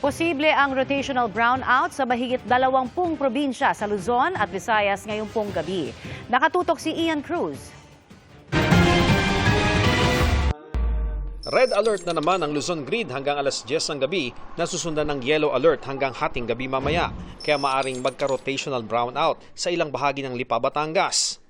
Posible ang rotational brownout sa mahigit 20 probinsya sa Luzon at Visayas ngayong pong gabi. Nakatutok si Ian Cruz. Red alert na naman ang Luzon grid hanggang alas 10 ng gabi na susundan ng yellow alert hanggang hating gabi mamaya. Kaya maaring magka-rotational brownout sa ilang bahagi ng Lipa, Batangas.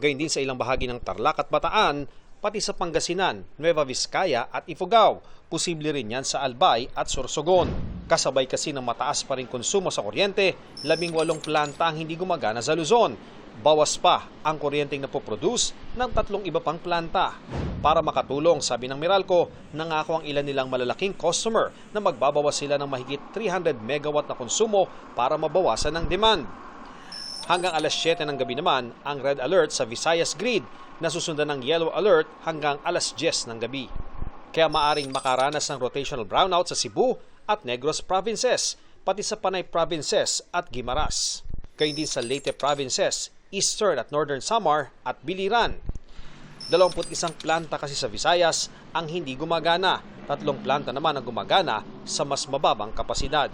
Gayun din sa ilang bahagi ng Tarlac at Bataan, pati sa Pangasinan, Nueva Vizcaya at Ifugao. Posible rin yan sa Albay at Sorsogon. Kasabay kasi ng mataas pa rin konsumo sa kuryente, 18 planta ang hindi gumagana sa Luzon. Bawas pa ang kuryenteng napoproduce ng 3 iba pang planta. Para makatulong, sabi ng Meralco, nangako ang ilan nilang malalaking customer na magbabawas sila ng mahigit 300 megawatt na konsumo para mabawasan ang demand. Hanggang alas 7 ng gabi naman ang red alert sa Visayas grid na susundan ng yellow alert hanggang alas 10 ng gabi. Kaya maaring makaranas ng rotational brownout sa Cebu at Negros provinces, pati sa Panay provinces at Guimaras. Gayun din sa Leyte provinces, Eastern at Northern Samar at Biliran. 21 planta kasi sa Visayas ang hindi gumagana. 3 planta naman ang gumagana sa mas mababang kapasidad.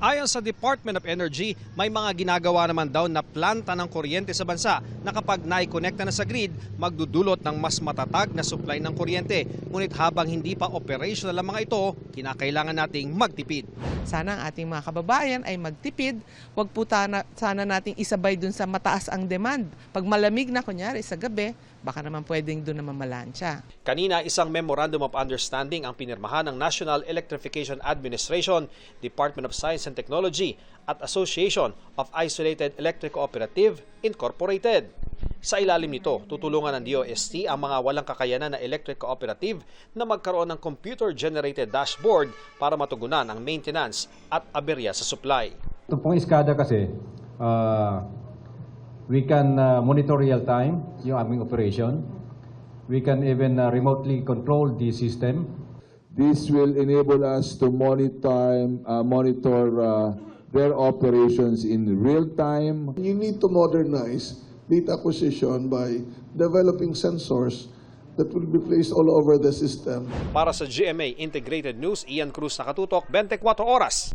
Ayon sa Department of Energy, may mga ginagawa naman daw na planta ng kuryente sa bansa na kapag naikonekta na sa grid, magdudulot ng mas matatag na supply ng kuryente. Ngunit habang hindi pa operational ang mga ito, kinakailangan nating magtipid. Sana ang ating mga kababayan ay magtipid. Huwag po sana nating isabay dun sa mataas ang demand. Pag malamig na kunyari sa gabi, baka naman pwedeng dun na mamalansya. Kanina, isang Memorandum of Understanding ang pinirmahan ng National Electrification Administration, Department of Science and Technology at Association of Isolated Electric Cooperative Incorporated. Sa ilalim nito, tutulungan ng DOST ang mga walang kakayanan na electric cooperative na magkaroon ng computer-generated dashboard para matugunan ang maintenance at aberya sa supply. Ito pong iskada kasi, we can monitor real time yung aming operation. We can even remotely control the system. This will enable us to monitor their operations in real time. You need to modernize data acquisition by developing sensors that will be placed all over the system. Para sa GMA Integrated News, Ian Cruz, nakatutok, 24 oras.